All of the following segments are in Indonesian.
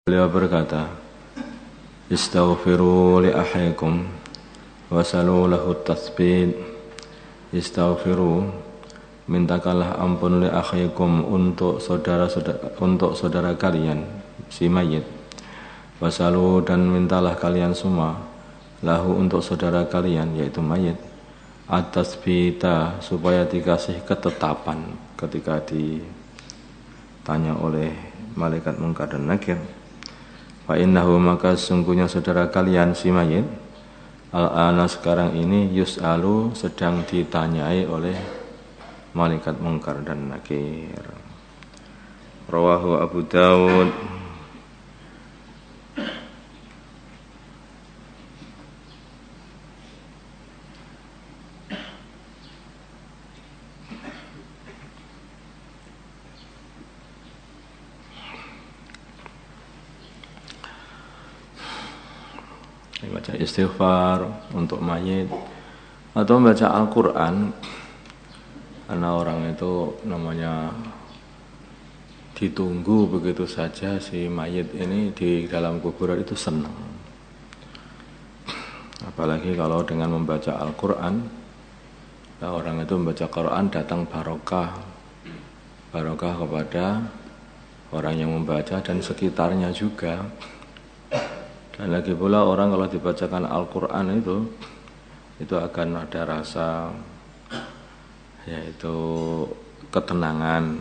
Beliau berkata, Istaghfiru li akhikum wasalu lahu tathbit. Istaghfiru, mintakanlah ampun li akhikum untuk saudara kalian si mayit. Wasalu, dan mintalah kalian semua lahu untuk saudara kalian yaitu mayit at-tathbita, supaya dikasih ketetapan ketika ditanya oleh malaikat Munkar dan Nakir. Fa innahu, maka sungguhnya saudara kalian si mayit al-ana sekarang ini yus'alu, sedang ditanyai oleh malaikat Munkar dan Nakir. Rawahu Abu Dawud. Baca istighfar untuk mayit atau membaca Al-Quran, karena orang itu namanya ditunggu begitu saja. Si mayit ini di dalam kuburan itu senang, apalagi kalau dengan membaca Al-Quran. Nah, orang itu membaca Quran datang barokah kepada orang yang membaca dan sekitarnya juga. Dan lagi pula orang kalau dibacakan Al-Quran itu akan ada rasa yaitu ketenangan.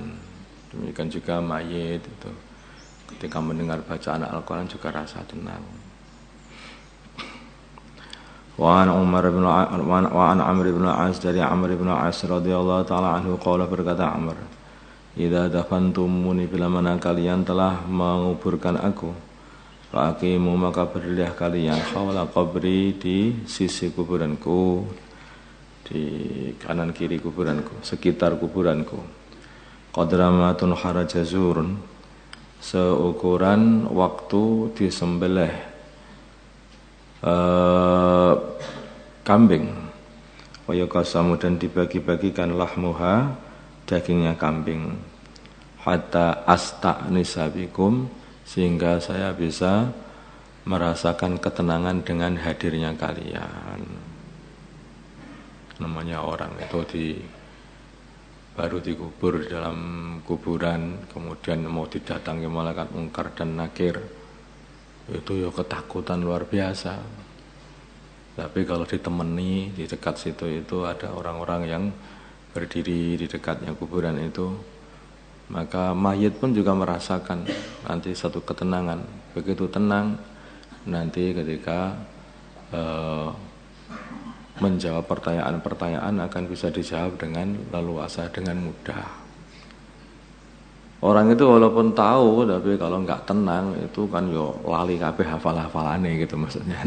Demikian juga mayit itu ketika mendengar bacaan Al-Quran juga rasa tenang. Wa an Amr bin As, dari Amr bin As radhiyallahu taala anhu qala, berkata Amr, idza dafantumuni, bila mana kalian telah menguburkan aku, fa'aqimu, maka berdirilah kalian khawla qabri, di sisi kuburanku, di kanan kiri kuburanku, sekitar kuburanku. Qadramatun harajazurun, seukuran waktu disembelih kambing. Wa yaqasamu, dan dibagi-bagikan lahmuha, dagingnya kambing. Hatta asta'nisa bikum, sehingga saya bisa merasakan ketenangan dengan hadirnya kalian. Namanya orang itu baru dikubur di dalam kuburan, kemudian mau didatangi malaikat Munkar dan Nakir, itu ya ketakutan luar biasa. Tapi kalau ditemani di dekat situ itu ada orang-orang yang berdiri di dekatnya kuburan itu, maka mayit pun juga merasakan nanti satu ketenangan. Begitu tenang nanti ketika menjawab pertanyaan-pertanyaan akan bisa dijawab dengan leluasa, dengan mudah. Orang itu walaupun tahu, tapi kalau nggak tenang itu kan yo lali kabeh hafal-hafalane gitu maksudnya.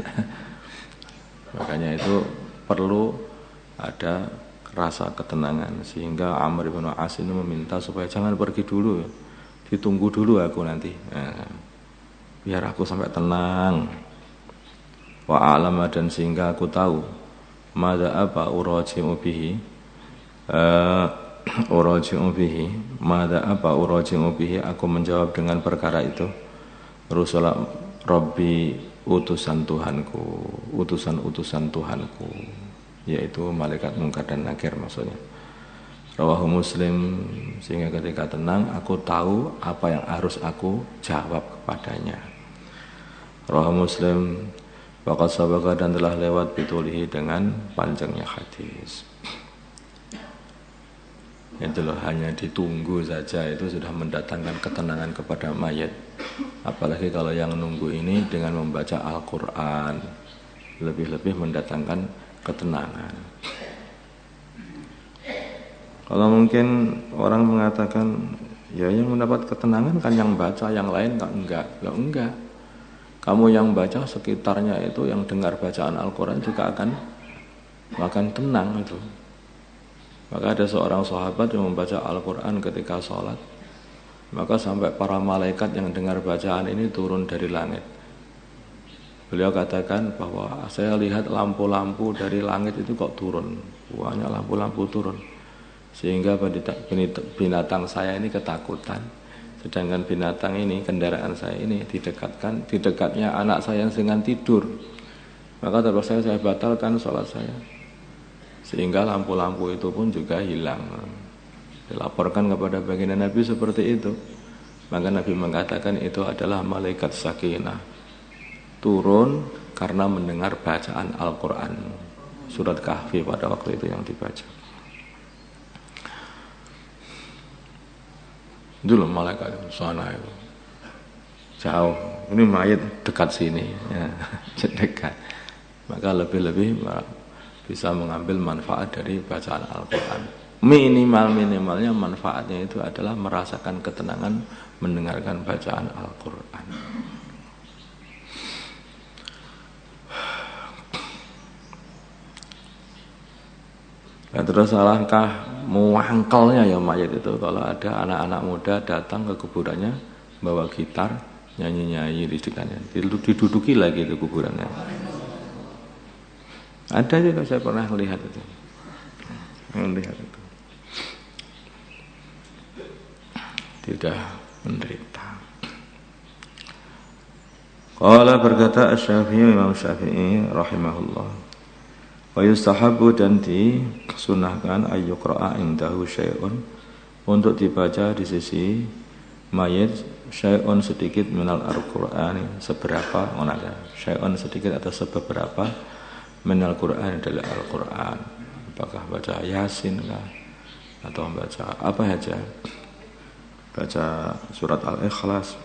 Makanya itu perlu ada rasa ketenangan, sehingga Amr bin As ini meminta supaya jangan pergi dulu, ditunggu dulu aku nanti, biar aku sampai tenang. Wa a'lama, dan sehingga aku tahu, mada apa uraji'u bihi, aku menjawab dengan perkara itu. Rasulullah Rabbi, utusan Tuhanku, yaitu malaikat Munkar dan Nakir maksudnya. Rawahu Muslim, sehingga ketika tenang aku tahu apa yang harus aku jawab kepadanya. Rawahu Muslim. Waqad sabaqa, dan telah lewat bitulihi, dengan panjangnya hadis. Itu loh, hanya ditunggu saja itu sudah mendatangkan ketenangan kepada mayat. Apalagi kalau yang nunggu ini dengan membaca Al-Quran, lebih-lebih mendatangkan ketenangan. Kalau mungkin orang mengatakan, ya yang mendapat ketenangan kan yang baca, yang lain kan enggak. Loh enggak. Kamu yang baca, sekitarnya itu yang dengar bacaan Al-Quran juga akan tenang itu. Maka ada seorang sahabat yang membaca Al-Quran ketika sholat, maka sampai para malaikat yang dengar bacaan ini turun dari langit. Beliau katakan bahwa saya lihat lampu-lampu dari langit itu kok turun, banyak lampu-lampu turun, sehingga binatang saya ini ketakutan, Sedangkan binatang ini, kendaraan saya ini di dekatnya anak saya yang sedang tidur. Maka terpaksa saya batalkan sholat saya. Sehingga lampu-lampu itu pun juga hilang. Dilaporkan kepada baginda Nabi seperti itu. Maka Nabi mengatakan itu adalah malaikat sakinah. Turun karena mendengar bacaan Al-Quran. Surat Kahfi pada waktu itu yang dibaca. Dulu malaikat sana itu jauh, ini mayat dekat sini ya, dekat. Maka lebih-lebih bisa mengambil manfaat dari bacaan Al-Quran. Minimalnya manfaatnya itu adalah merasakan ketenangan mendengarkan bacaan Al-Quran. Ya, terus alangkah muangkelnya ya mayat itu kalau ada anak-anak muda datang ke kuburannya bawa gitar nyanyi-nyanyi di depannya, diduduki lagi itu kuburannya. Ada juga saya pernah melihat itu. Tidak menderita. Qala berkata Asy-Syafi'i, Imam Syafi'i rahimahullah. Wa yustahabbu dan disunahkan ayyuqra'a indahu syai'un untuk dibaca di sisi mayit syai'un sedikit minal al-Qur'ani seberapa ada syai'un sedikit atau sebeberapa minal Qur'ani dari Al-Qur'an. Apakah baca Yasin kah atau baca apa saja, baca surat Al-Ikhlas.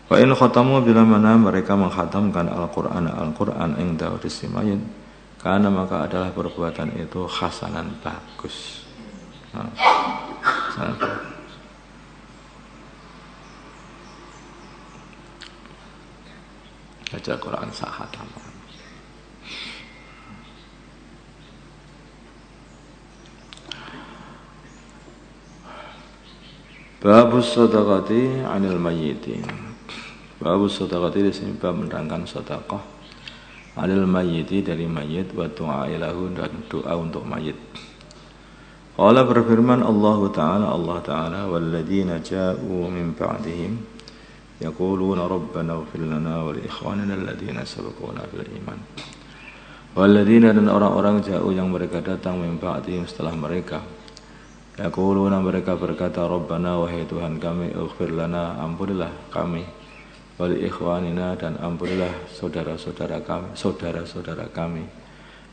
Wa in khatamu bila mana mereka mengkhatamkan Al-Qur'an indahu di sisi mayit, karena maka adalah perbuatan itu hasanan bagus. Baca Quran sahatam. Babus shadaqati 'anil mayyitin. Babus shadaqati di sini bab menerangkan sedekah alil mayyiti dari mayit wa du'a ilahu dan doa untuk mayit. Qala berfirman Allah Ta'ala walladzina ja'u min ba'dihim yaquluna rabbana ighfir lana wa li ikhwanina alladzina sabaquna bil iman. Walladzina dan orang-orang ja'u yang mereka datang min ba'dihim setelah mereka. Yaquluna mereka berkata rabbana wahai Tuhan kami ighfir lana ampunilah kami wal ikhwanina dan ampunilah saudara-saudara kami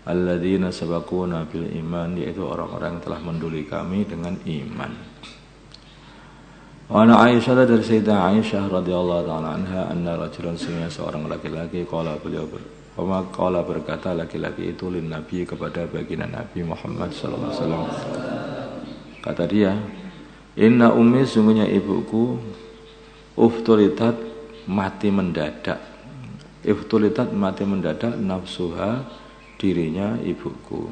alladzina sabaquna bil iman yaitu orang-orang yang telah mendahului kami dengan iman. Wa ana Aisyah dari Sayyidah Aisyah radhiyallahu taala anha anna rajulan seorang laki-laki qala berkata laki-laki itu lin nabi kepada baginda Nabi Muhammad sallallahu alaihi wasallam. Kata dia, inna ummi sungguhnya ibuku uftulitat mati mendadak nafsuha dirinya ibuku.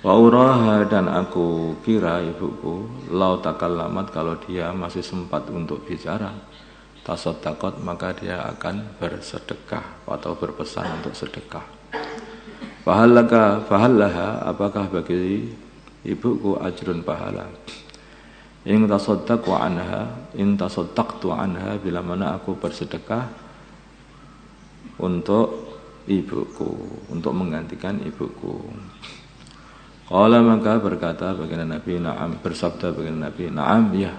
Wa uraha dan aku kira ibuku lau takallamat kalau dia masih sempat untuk bicara tasaddaqat maka dia akan bersedekah atau berpesan untuk sedekah. Fahallaha apakah bagi ibuku ajrun pahala in tasaddaqtu anha bila mana aku bersedekah untuk ibuku, untuk menggantikan ibuku. Qala maka berkata baginda Nabi na'am, bersabda baginda Nabi na'am ya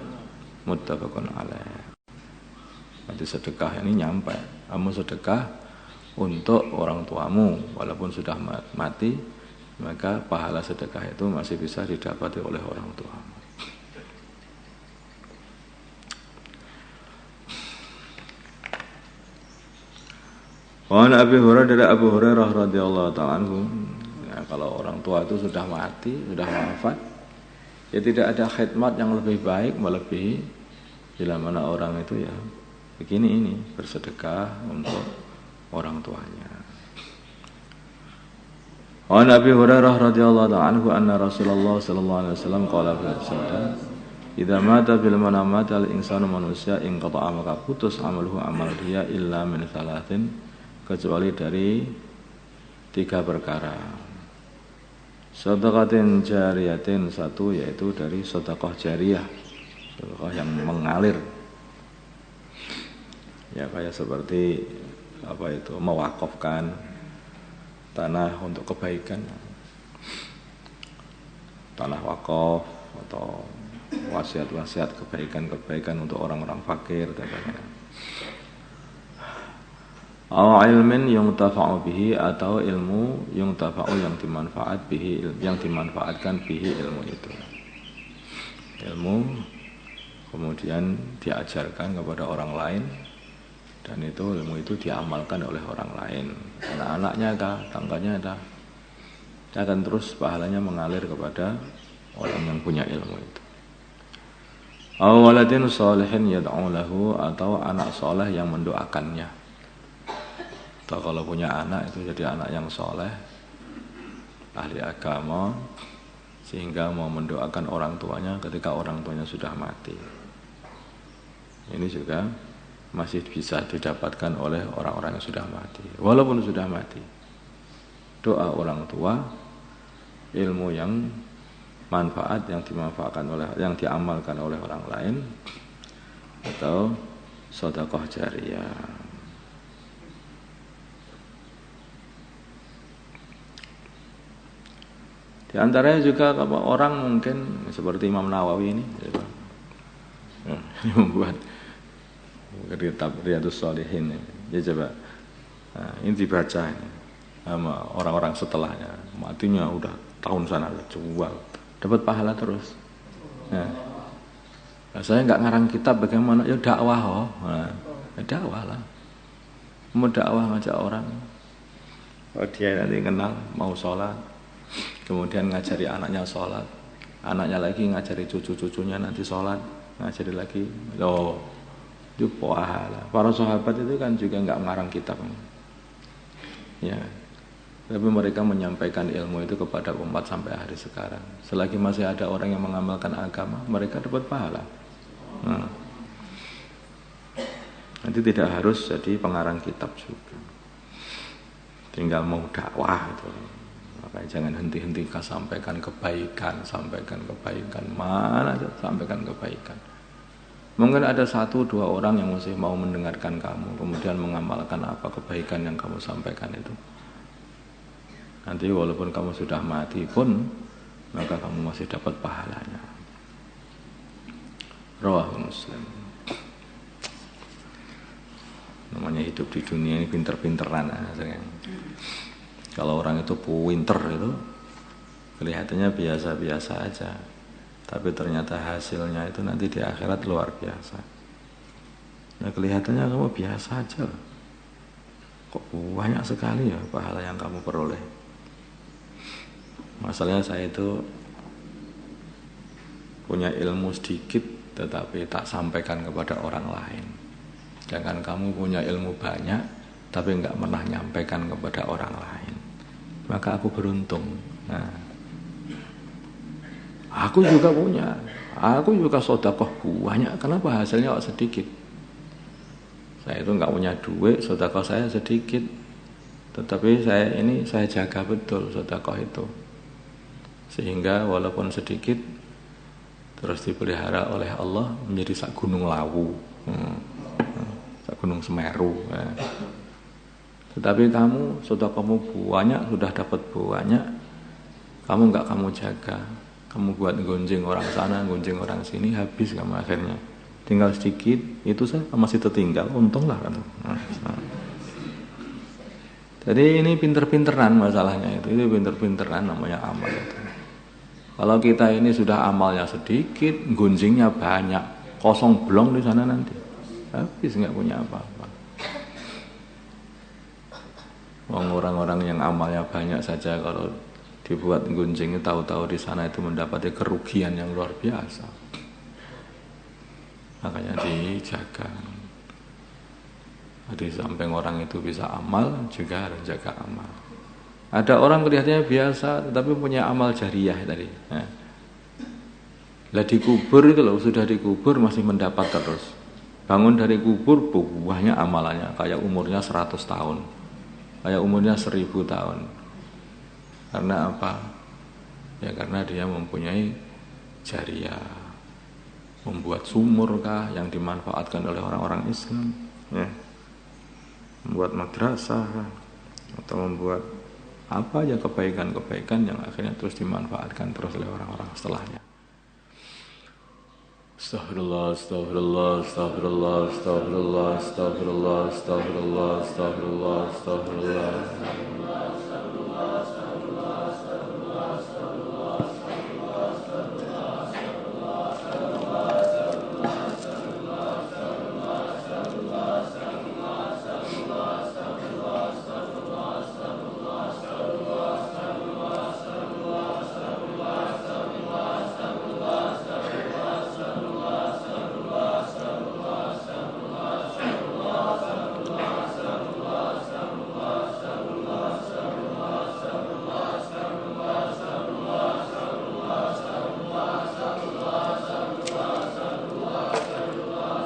muttafaqun alaih. Berarti sedekah ini nyampe, kamu sedekah untuk orang tuamu walaupun sudah mati, maka pahala sedekah itu masih bisa didapati oleh orang tuamu. Wa Abi Hurairah dari Abu Hurairah radhiyallahu ta'ala anhu, ya, kalau orang tua itu sudah mati, sudah wafat, ya tidak ada khidmat yang lebih baik melebihi bila mana orang itu ya begini ini bersedekah untuk orang tuanya. Wa Abi Hurairah radhiyallahu ta'ala anhu anna Rasulullah sallallahu alaihi wasallam qala bersabda, idza mata bil manamati al insanu manusia in qata'a maka putus amaluhu amal dia illa min thalathin kecuali dari 3 perkara. Sedekatin jariyatin, satu yaitu dari sedekah jariyah. sedekah yang mengalir. Ya kayak seperti apa itu, mewakafkan tanah untuk kebaikan, tanah wakaf atau wasiat-wasiat kebaikan-kebaikan untuk orang-orang fakir dan lain-lain. Aw ilmin yuntafa'u bihi, atau ilmu yuntafa'u yang dimanfaatkan bihi ilmu itu. Ilmu kemudian diajarkan kepada orang lain, dan itu ilmu itu diamalkan oleh orang lain. Anak-anaknya kah, tangganya kah, akan terus pahalanya mengalir kepada orang yang punya ilmu itu. Aw waladin sholihin yad'u lahu, atau anak soleh yang mendoakannya. Atau kalau punya anak itu jadi anak yang soleh, ahli agama, sehingga mau mendoakan orang tuanya ketika orang tuanya sudah mati. Ini juga masih bisa didapatkan oleh orang-orang yang sudah mati. Walaupun sudah mati, doa orang tua, ilmu yang manfaat yang diamalkan oleh orang lain, atau sedekah jariyah. Di antaranya juga orang mungkin seperti Imam Nawawi ini membuat kitab Riyadhus Shalihin. Ya coba, ini dibaca ini sama orang-orang setelahnya, matinya udah tahun sana jual, dapat pahala terus. Saya nggak ngarang kitab, bagaimana ya dakwah, dakwah lah, mau dakwah ngajak orang, dia nanti kenal mau sholat, kemudian ngajari anaknya sholat, anaknya lagi ngajari cucu-cucunya nanti sholat, ngajari lagi. Itu pahala. Para sahabat itu kan juga nggak ngarang kitab, ya, tapi mereka menyampaikan ilmu itu kepada umat sampai hari sekarang. Selagi masih ada orang yang mengamalkan agama, mereka dapat pahala. Nanti tidak harus jadi pengarang kitab juga, tinggal mau dakwah itu. Maka jangan henti-henti sampaikan kebaikan, mana aja sampaikan kebaikan. Mungkin ada 1-2 orang yang masih mau mendengarkan kamu, kemudian mengamalkan apa kebaikan yang kamu sampaikan itu. Nanti walaupun kamu sudah mati pun, maka kamu masih dapat pahalanya. Rawahu Muslim. Namanya hidup di dunia ini pinter-pinteran aja. Kalau orang itu pinter itu kelihatannya biasa-biasa aja, tapi ternyata hasilnya itu nanti di akhirat luar biasa. Nah kelihatannya kamu biasa aja, kok banyak sekali ya pahala yang kamu peroleh. Masalahnya saya itu punya ilmu sedikit, tetapi tak sampaikan kepada orang lain. Jangan kamu punya ilmu banyak, tapi enggak pernah nyampaikan kepada orang lain, maka aku beruntung. Nah, aku juga punya, aku juga sedekah banyak. Kenapa hasilnya kok sedikit? Saya itu enggak punya duit, sedekah saya sedikit, tetapi saya jaga betul sedekah itu, sehingga walaupun sedikit terus dipelihara oleh Allah menjadi sak gunung Lawu, sak gunung Semeru. Tetapi kamu sedekahmu banyak, sudah dapat banyak, kamu enggak kamu jaga, kamu buat gonjing orang sana, gonjing orang sini, habis kamu akhirnya. Tinggal sedikit, itu saya masih tertinggal, untunglah kan. Jadi ini pinter-pinteran masalahnya itu pinter-pinteran namanya amal itu. Kalau kita ini sudah amalnya sedikit, gonjingnya banyak, kosong blong di sana nanti, habis enggak punya apa-apa. Orang-orang yang amalnya banyak saja kalau dibuat gunjing, tahu-tahu di sana itu mendapati kerugian yang luar biasa. Makanya dijaga. Di samping orang itu bisa amal, juga harus jaga amal. Ada orang kelihatannya biasa, tetapi punya amal jariyah tadi. Lah dikubur itu loh, sudah dikubur masih mendapat terus. Bangun dari kubur banyak amalannya, kayak umurnya 100 tahun. Kayak umurnya 1000 tahun. Karena apa? Ya karena dia mempunyai jariyah, membuat sumur kah yang dimanfaatkan oleh orang-orang Islam, ya, membuat madrasah kah, atau membuat apa aja kebaikan-kebaikan yang akhirnya terus dimanfaatkan terus oleh orang-orang setelahnya. Astaghfirullah, astaghfirullah, astaghfirullah, astaghfirullah, astaghfirullah, astaghfirullah, astaghfirullah, astaghfirullah.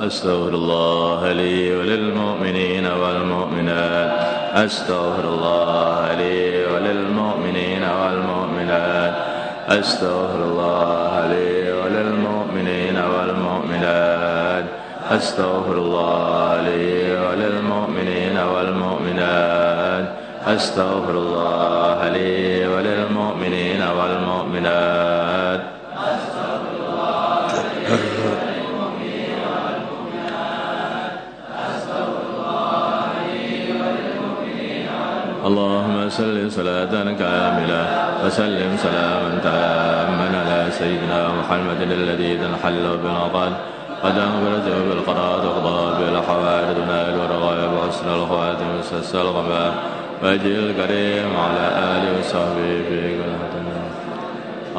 أستغفر الله لي وللمؤمنين والمؤمنات أستغفر الله لي وللمؤمنين والمؤمنات أستغفر الله لي وللمؤمنين والمؤمنات أستغفر الله لي وللمؤمنين والمؤمنات أستغفر الله لي وللمؤمنين والمؤمنات اللهم صل صلاة كاملة وسلم سلاما تاما على سيدنا محمد الذي تنحل بالعقد قد أغفرت بالقرار تقضى بالحوائج نال والرغائب وحسن الخواتم وسس الغمام وجه الكريم على آله وصحبه في كل حتم.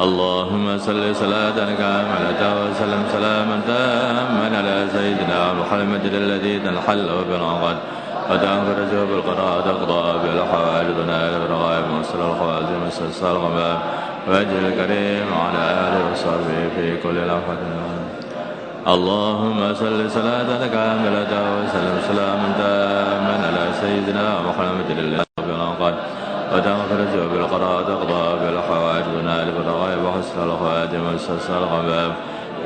اللهم صل صلاة كاملة وسلم سلاما تاما على سيدنا محمد الذي تنحل بالعقد قد أغفرت بالقرار تقضى بالحوائج نال والرغائب وحسن الخواتم وسس الغمام وجه الكريم على آله وصحبه في كل لمحة. اللهم صل صلاة كاملة وسلم سلاما تاما على سيدنا محمد الذي بالعقد وتغفرت بالقرار تقضى بالحوائج ونال بالرغائب وحسن الخواتم وسس الغمام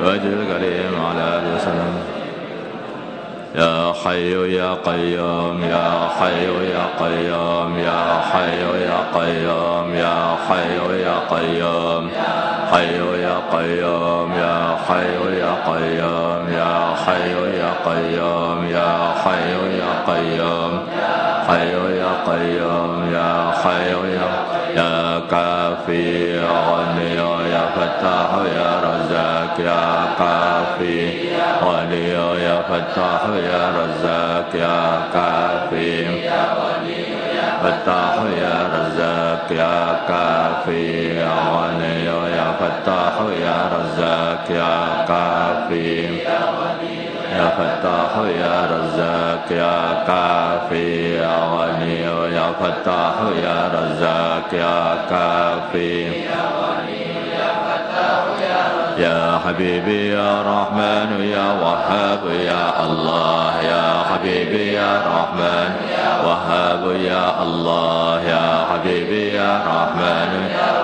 وجه الكريم على آله وسلم. يا حي يا قيوم يا حي يا قيوم يا حي يا قيوم يا حي يا قيوم حي يا قيوم يا حي يا قيوم يا حي يا قيوم يا حي يا قيوم حي يا قيوم يا حي يا كافي يا غني يا فتاح يا رزاق يا كافي غني يا فتاح يا رزاق يا كافي فتاح يا رزاق يا كافي يا غني يا فتاح يا رزاق يا كافي يا فتاح يا رزاق يا كافي يا غني يا فتاح يا رزاق يا كافي يا حبيبي يا رحمن يا وهاب يا الله يا حبيبي يا رحمن وهاب يا الله يا حبيبي يا رحمن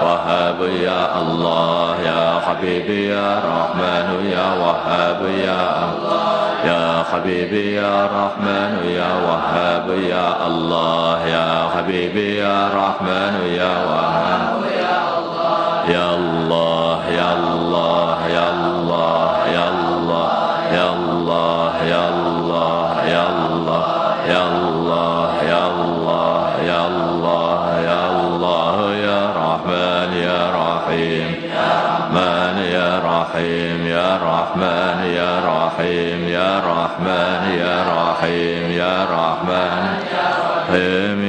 وهاب يا الله يا حبيبي يا رحمن يا وهاب يا الله يا حبيبي يا رحمن يا وهاب يا الله يا حبيبي يا رحمن يا وهاب يا الله يا الله يا الله يا الله يا الله يا الله يا الله يا الله يا الله يا الله يا الله يا رحمن يا رحيم من يا رحيم يا رحمن يا رحيم يا رحمن يا رحيم يا رحمن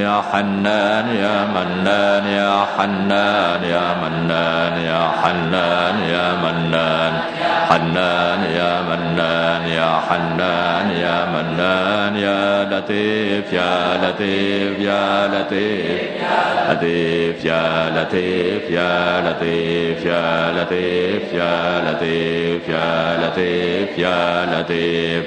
يا حنان يا منان يا حنان يا منان يا حنان يا منان حنان يا منان يا حنان يا منان يا لطيف يا لطيف يا لطيف لطيف يا لطيف يا لطيف يا لطيف يا لطيف يا لطيف يا لطيف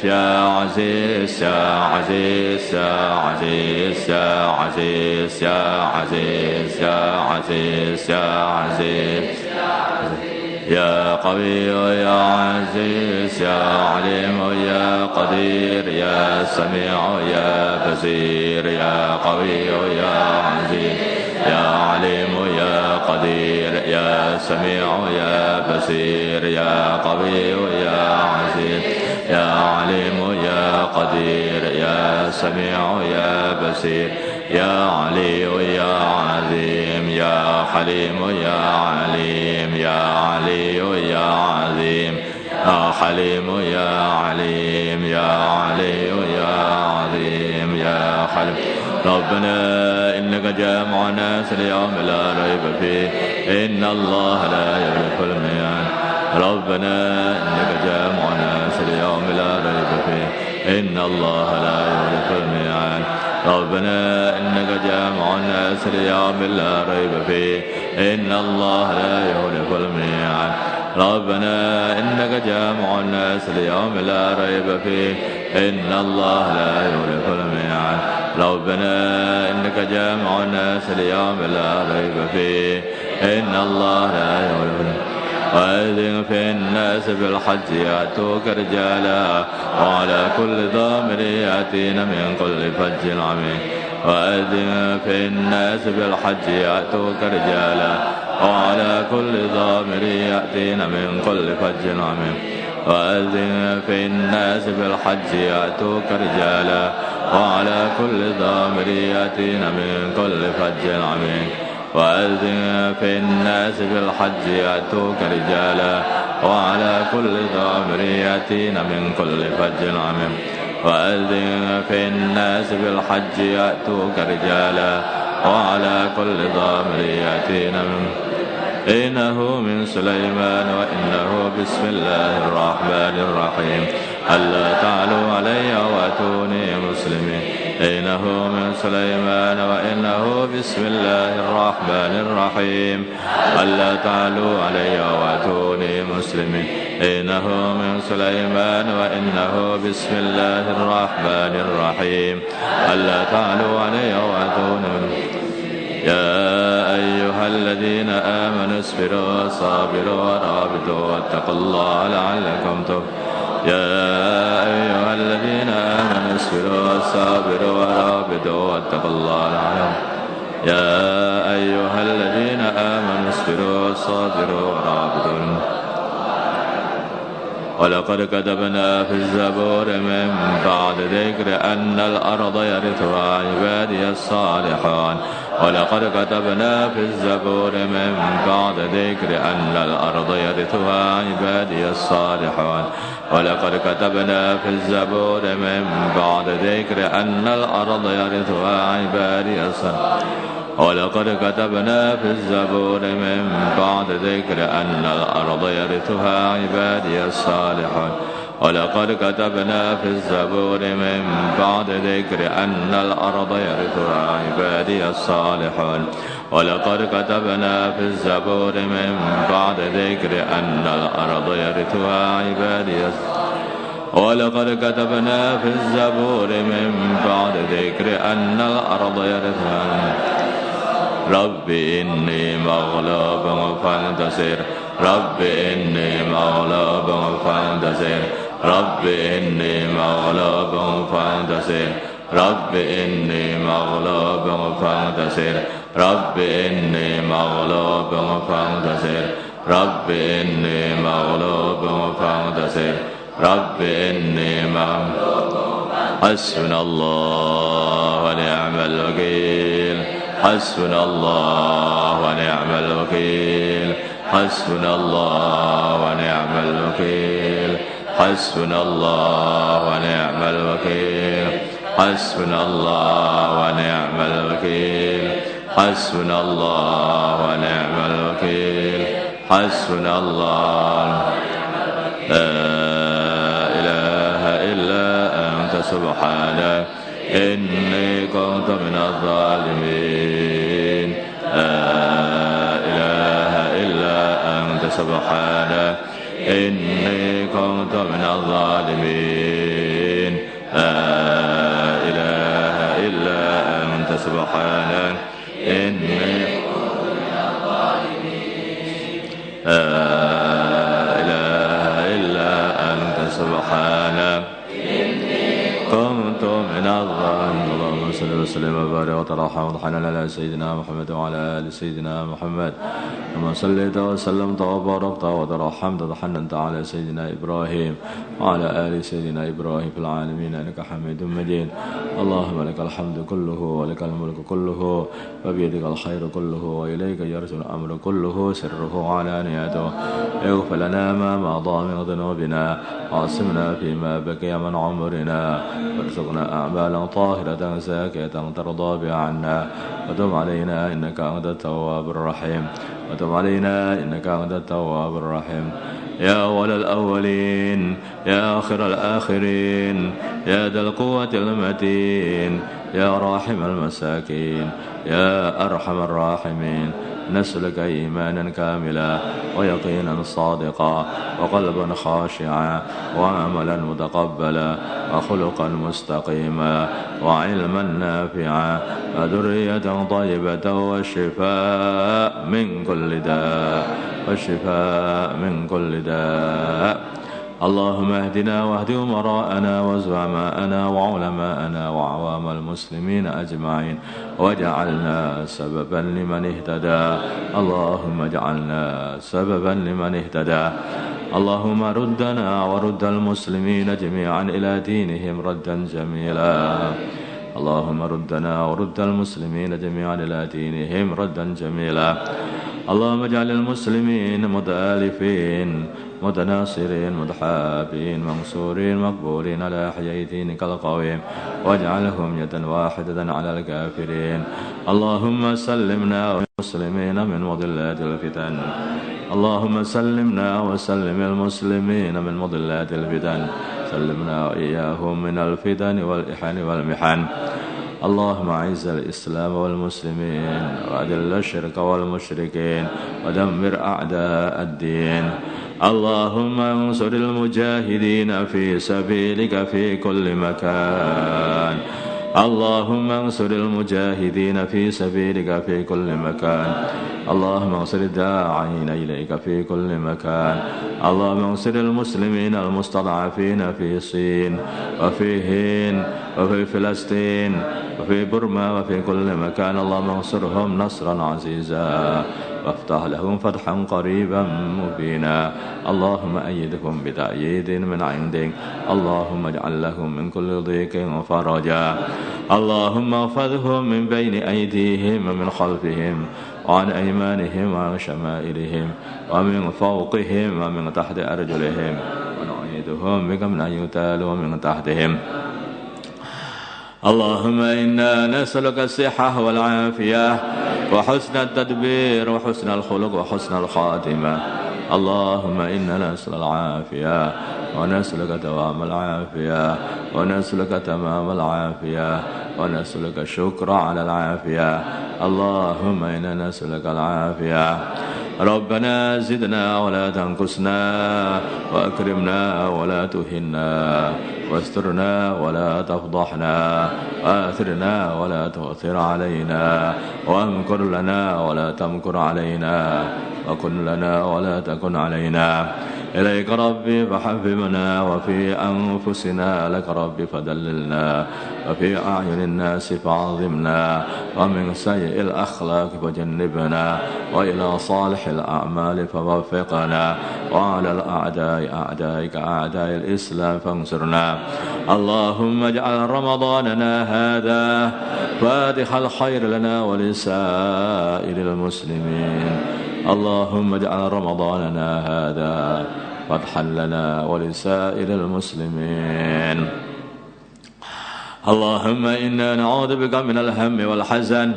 يا عزيز يا عزيز يا عزيز يا عزيز يا عزيز يا عزيز يا عزيز يا قوي يا عزيز يا عليم يا قدير يا سميع يا بصير يا قوي يا عزيز يا عليم يا قدير يا سميع يا بصير يا قوي يا عزيز يا عليم يا قدير يا سميع يا بصير يا علي يا عظيم يا حليم يا عليم يا علي يا عظيم يا حليم يا عليم يا علي يا عظيم يا حليم. ربنا إنك جامع الناس ليوم لا ريب فيه إن الله لا يخلف الميعاد. ربنا إنك جامع الناس ليوم لا ريب فيه إن الله لا يخلف الميعاد. ربنا إنك جامع الناس ليوم لا ريب فيه إن الله لا يخلف الميعاد. ربنا إنك جامع الناس ليوم لا ريب فيه إن الله لا يخلف الميعاد. ربنا إنك جامع الناس ليوم لا ريب فيه إن الله لا يخلف الميعاد. وأذن في الناس بالحج يأتوك رجالا وعلى كل ضامر يأتين من كل فج عميق. وأذن في الناس بالحج يأتوك رجالا وعلى كل ضامر يأتين من كل فج عميق. وأذن في الناس بالحج يأتوك رجالا وعلى كل ضامر يأتين من كل فج عميق. وأذن في الناس بالحج يأتوك رجالا وعلى كل ضامر يأتين من كل فج عميق. وأذن في الناس بالحج يأتوك رجالا وعلى كل ضامر يأتين من إنه من سليمان وإنه بسم الله الرحمن الرحيم ألا تعلوا علي وأتوني مسلمين. إنه من سليمان وإنه بسم الله الرحمن الرحيم ألا تعلوا علي وأتوني مسلمين. إنه من سليمان وإنه بسم الله الرحمن الرحيم ألا تعلوا علي وأتوني مسلمين. يا أيها الذين آمنوا اصبروا وصابروا ورابطوا واتقوا الله لعلكم تفلحون. يا أيها الذين آمنوا اصبروا وصابروا ورابطوا واتقوا الله لعلكم. يا أيها الذين آمنوا اصبروا وصابروا ورابطوا. ولقد كتبنا في الزبور من بعد ذكر أن الأرض يرثها عبادي الصالحون. ولقد كتبنا في الزبور من بعد ذكر أن الأرض يرثها عبادي الصالحون. ولقد كتبنا في الزبور من بعد ذكر أن الأرض يرثها عبادي الصالحون. ولقد كتبنا في الزبور من بعد ذكر أن الأرض يرثها عبادي الصالحون. ولقد كتبنا في الزبور من بعد ذكر أن الأرض يرثها عبادي الصالحون. ولقد كتبنا في الزبور من بعد ذكر أن الأرض يرثها عبادي الصالحون. ولقد كتبنا في الزبور من بعد ذكر أن الأرض يرثها. رب إني مغلوب فانتصر. رب إني مغلوب فانتصر. رب إني مغلوب فانتصر. رب إني مغلوب فانتصر. رب إني مغلوب فانتصر. رب إني مغلوب فانتصر. رب إني مغلوب. حسبنا الله ونعم الوكيل. حسبنا الله ونعم الوكيل. حسبنا الله ونعم الوكيل. حسبنا الله ونعم الوكيل. حسبنا الله ونعم الوكيل. حسبنا الله ونعم الوكيل. حسبنا الله. لا إله إلا أنت سبحانك إني كنت من الظالمين. لا إله إلا أنت سبحانك إني كنت من الظالمين. لا إله إلا أنت سبحانك إني كنت من الظالمين. كنت من الظالمين اللهم صل وسلم وبارك وترحم وتحنن على سيدنا محمد وعلى آل سيدنا محمد كما صليت وسلمت وباركت وترحمت وتحننت على سيدنا إبراهيم وعلى آل سيدنا إبراهيم في العالمين إنك حميد مجيد اللهم لك الحمد كله ولك الملك كله وبيدك الخير كله وإليك يرجع الأمر كله سره وعلانيته اغفر لنا ما مضى من ذنوبنا وعصمنا فيما بقي من عمرنا وارزقنا أعمالا طاهرة زاكية ترضى بها عنا وتب علينا إنك أنت التواب الرحيم وتب علينا إنك أنت التواب الرحيم يا أول الأولين يا آخر الآخرين يا ذا القوة المتين يا راحم المساكين يا أرحم الراحمين نسألك إيمانا كاملا ويقينا صادقا وقلبا خاشعا وعملا متقبلا وخلقا مستقيما وعلما نافعا وذرية طيبة والشفاء من كل داء والشفاء من كل داء اللهم اهدنا واهد أمراءنا وزعماءنا وعلماءنا وعوام المسلمين أجمعين واجعلنا سببا لمن اهتدى اللهم اجعلنا سببا لمن اهتدى اللهم ردنا ورد المسلمين جميعا إلى دينهم ردا جميلا اللهم ردنا ورد المسلمين جميعا إلى دينهم ردا جميلا اللهم اجعل المسلمين متآلفين متناصرين متحابين منصورين مقبولين على أحياء دينك القويم واجعلهم يدا واحدة على الكافرين اللهم سلمنا والمسلمين من مضلات الفتن اللهم سلمنا وسلم المسلمين من مضلات الفتن سلمنا وإياهم من الفتن والإحن والمحن اللهم أعز الإسلام والمسلمين وأذل الشرك والمشركين ودمر أعداء الدين اللهم انصر المجاهدين في سبيلك في كل مكان اللهم انصر المجاهدين في سبيلك في كل مكان اللهم انصر الداعين إليك في كل مكان اللهم انصر المسلمين المستضعفين في الصين وفي هند وفي فلسطين وفي برما وفي كل مكان اللهم انصرهم نصرا عزيزا وافتح لهم فتحا قريبا مبينا اللهم أيدهم بتأييد من عندك اللهم اجعل لهم من كل ضيق فرجا اللهم احفظهم من بين أيديهم ومن خلفهم وعن أيمانهم وعن شمائلهم ومن فوقهم ومن تحت أرجلهم ونعيدهم بك من أن يغتالوا من تحتهم اللهم إنا نسألك الصحة والعافية وحسن التدبير وحسن الخلق وحسن الخاتمة اللهم إنا نسأل العافية ونسألك دوام العافية ونسألك تمام العافية ونسألك الشكر على العافية اللهم إنا نسألك العافية ربنا زدنا ولا تنقصنا وأكرمنا ولا تهنا واسترنا ولا تفضحنا وآثرنا ولا تؤثر علينا وامكر لنا ولا تمكر علينا وكن لنا ولا تكن علينا إليك ربي فحببنا وفي أنفسنا لك ربي فدللنا وفي أعين الناس فعظمنا ومن سيء الأخلاق فجنبنا وإلى صالح الأعمال فوفقنا وعلى الأعداء أعدائك أعداء الإسلام فانصرنا اللهم اجعل رمضاننا هذا فاتح الخير لنا ولسائر المسلمين اللهم اجعل رمضاننا هذا فتحا لنا ولسائر المسلمين اللهم إنا نعوذ بك من الهم والحزن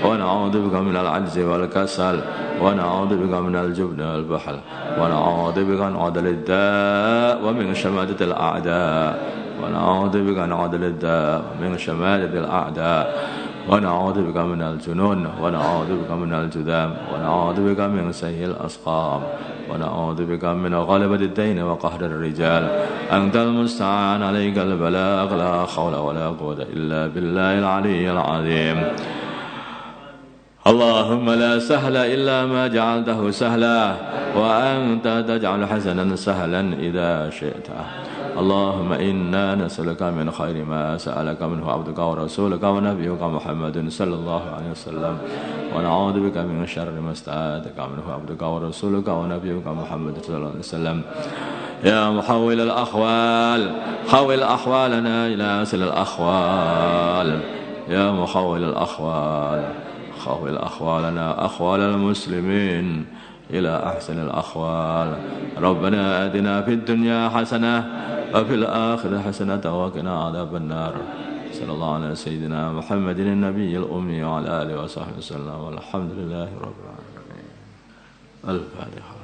ونعوذ بك من العجز والكسل ونعوذ بك من الجبن والبخل ونعوذ بك من عدل الداء ومن شماتة الأعداء ونعوذ بك من عدل الداء ومن شماتة الأعداء ونعوذ بك من الجنون ونعوذ بك من الجذام ونعوذ بك من سيء الأسقام ونعوذ بك من غلبة الدين وقهر الرجال أنت المستعان عليك البلاغ لا حول ولا قوة إلا بالله العلي العظيم اللهم لا سهل إلا ما جعلته سهلا وأنت تجعل حسنا سهلا إذا شئت اللهم إنا نسألك من خير ما سألك منه عبدك ورسولك ونبيك محمد صلى الله عليه وسلم ونعوذ بك من شر ما استعاذك منه عبدك ورسولك ونبيك محمد صلى الله عليه وسلم يا محول الأحوال حول أحوالنا إلى أسل الأحوال يا محول الأحوال حول أحوالنا أحوال المسلمين إلى أحسن الأحوال ربنا آتنا في الدنيا حسنة وفي الآخرة حسنة وقنا عذاب النار صلى الله على سيدنا محمد النبي الأمي وعلى آله وصحبه وسلم والحمد لله رب العالمين. الفاتحة.